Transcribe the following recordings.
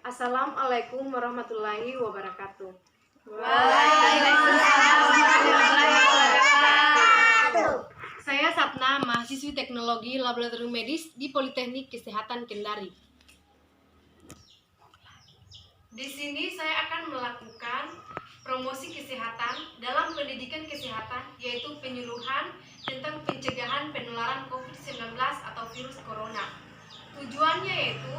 Assalamualaikum warahmatullahi wabarakatuh. Waalaikumsalam warahmatullahi wabarakatuh. Saya Sapna, mahasiswi Teknologi Laboratorium Medis di Politeknik Kesehatan Kendari. Di sini saya akan melakukan promosi kesehatan dalam pendidikan kesehatan, yaitu penyuluhan tentang pencegahan penularan COVID-19 atau virus corona. Tujuannya yaitu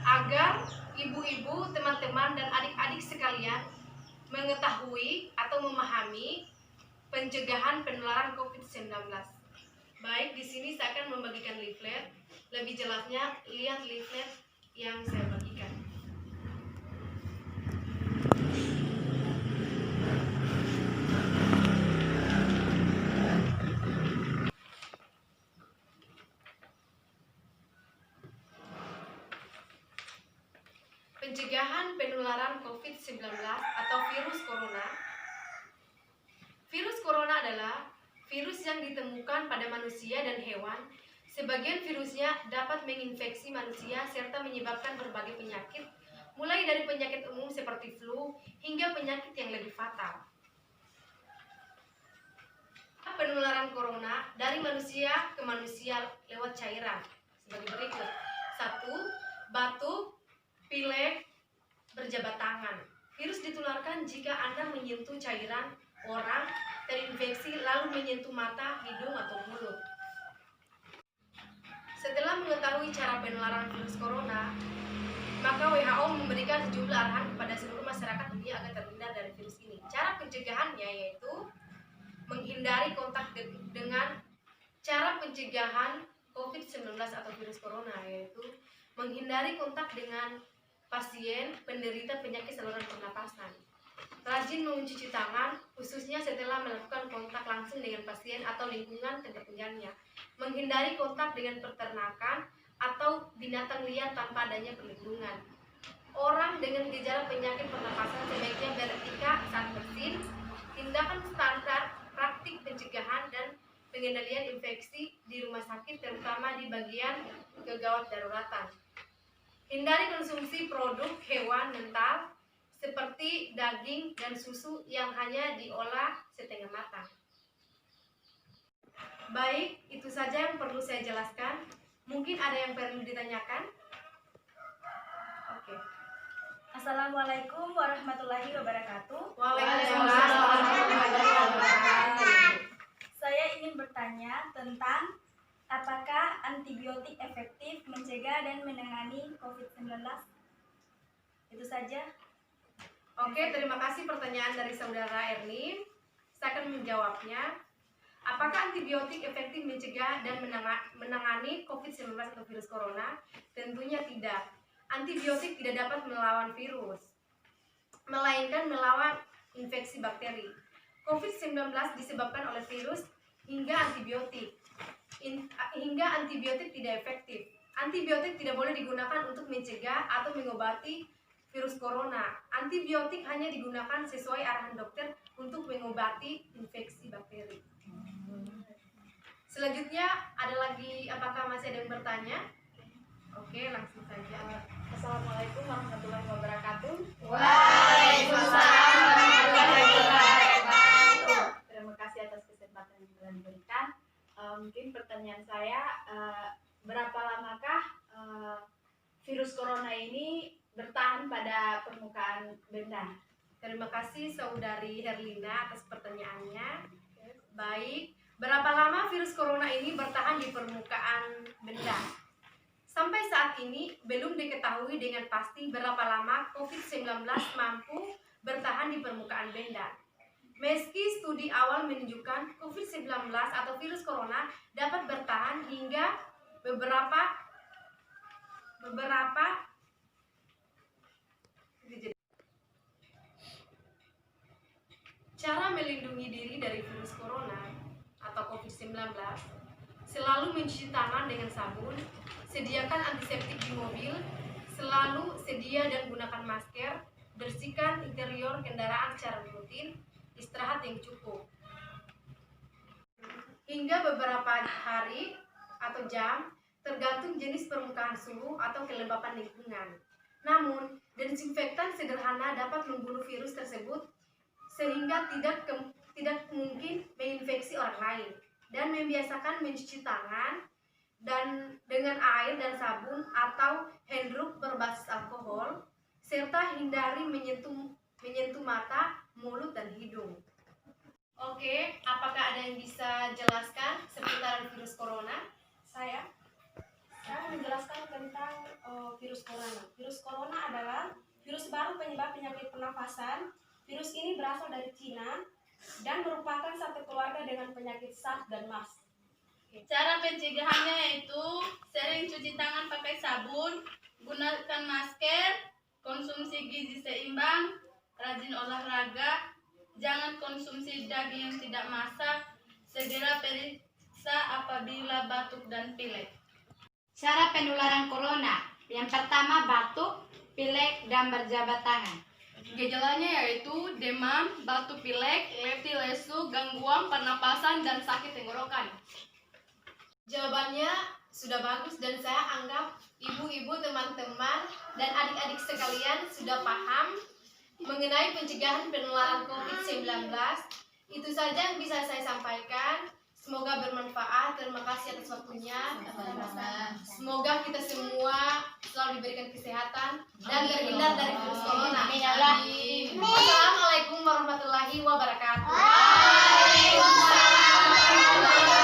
agar ibu-ibu, teman-teman, dan adik-adik sekalian mengetahui atau memahami pencegahan penularan COVID-19. Baik, di sini saya akan membagikan leaflet. Lebih jelasnya, lihat leaflet yang saya bagikan. Pencegahan penularan COVID-19 atau virus corona. Virus corona adalah virus yang ditemukan pada manusia dan hewan. Sebagian virusnya dapat menginfeksi manusia serta menyebabkan berbagai penyakit, mulai dari penyakit umum seperti flu hingga penyakit yang lebih fatal. Penularan corona dari manusia ke manusia lewat cairan sebagai berikut. 1. Batuk, pilek, berjabat tangan. Virus ditularkan jika Anda menyentuh cairan orang terinfeksi lalu menyentuh mata, hidung, atau mulut. Setelah mengetahui cara penularan virus corona, maka WHO memberikan sejumlah arahan kepada seluruh masyarakat dunia agar terhindar dari virus ini. Cara pencegahannya yaitu menghindari kontak dengan cara pencegahan COVID-19 atau virus corona, yaitu menghindari kontak dengan pasien penderita penyakit saluran pernapasan. Rajin mencuci tangan, khususnya setelah melakukan kontak langsung dengan pasien atau lingkungan tempat tinggalnya. Menghindari kontak dengan peternakan atau binatang liar tanpa adanya perlindungan. Orang dengan gejala penyakit pernapasan sebaiknya beretika saat bersin. Tindakan standar praktik pencegahan dan pengendalian infeksi di rumah sakit, terutama di bagian kegawat daruratan. Hindari konsumsi produk hewan mentah seperti daging dan susu yang hanya diolah setengah matang. Baik, itu saja yang perlu saya jelaskan. Mungkin ada yang perlu ditanyakan? Oke. Assalamualaikum warahmatullahi wabarakatuh. Waalaikumsalam warahmatullahi wabarakatuh. Saya ingin bertanya tentang apakah antibiotik efektif mencegah dan menangani COVID-19? Itu saja. Oke, terima kasih pertanyaan dari saudara Erni. Saya akan menjawabnya. Apakah antibiotik efektif mencegah dan menangani COVID-19 atau virus corona? Tentunya tidak. Antibiotik tidak dapat melawan virus, melainkan melawan infeksi bakteri. COVID-19 disebabkan oleh virus hingga antibiotik tidak efektif. Antibiotik tidak boleh digunakan untuk mencegah atau mengobati virus corona. Antibiotik hanya digunakan sesuai arahan dokter untuk mengobati infeksi bakteri. Selanjutnya, ada lagi, apakah masih ada yang bertanya? Oke, langsung saja. Assalamualaikum warahmatullahi wabarakatuh. Waalaikumsalam warahmatullahi wabarakatuh. Terima kasih atas kesempatan yang telah diberikan. Mungkin pertanyaan saya, berapa lamakah virus corona ini bertahan pada permukaan benda? Terima kasih saudari Herlina atas pertanyaannya. Baik, berapa lama virus corona ini bertahan di permukaan benda? Sampai saat ini belum diketahui dengan pasti berapa lama COVID-19 mampu bertahan di permukaan benda. Meski studi awal menunjukkan COVID-19 atau virus corona dapat bertahan hingga beberapa cara melindungi diri dari virus corona atau COVID-19, selalu mencuci tangan dengan sabun, sediakan antiseptik di mobil, selalu sedia dan gunakan masker, bersihkan interior kendaraan secara rutin, istirahat yang cukup. Hingga beberapa hari atau jam, tergantung jenis permukaan suhu atau kelembapan lingkungan. Namun, desinfektan sederhana dapat membunuh virus tersebut sehingga tidak mungkin menginfeksi orang lain, dan membiasakan mencuci tangan dan dengan air dan sabun atau handrub berbasis alkohol, serta hindari menyentuh mata, mulut, dan hidung. Oke, apakah ada yang bisa jelaskan seputaran virus corona? Saya menjelaskan tentang virus corona. Virus corona adalah virus baru penyebab penyakit pernafasan. Virus ini berasal dari Cina dan merupakan satu keluarga dengan penyakit SARS dan MERS. Cara pencegahannya yaitu sering cuci tangan pakai sabun, gunakan masker, konsumsi gizi seimbang, rajin olahraga, jangan konsumsi daging yang tidak masak, segera periksa apabila batuk dan pilek. Cara penularan corona. Yang pertama batuk, pilek, dan berjabat tangan. Gejalanya yaitu demam, batuk pilek, letih lesu, gangguan pernapasan, dan sakit tenggorokan. Jawabannya sudah bagus dan saya anggap ibu-ibu, teman-teman, dan adik-adik sekalian sudah paham mengenai pencegahan penularan COVID-19. Itu saja yang bisa saya sampaikan. Semoga bermanfaat. Terima kasih atas waktunya. Semoga kita semua selalu diberikan kesehatan dan terhindar dari virus corona. Wassalamualaikum warahmatullahi wabarakatuh. Waalaikumsalam.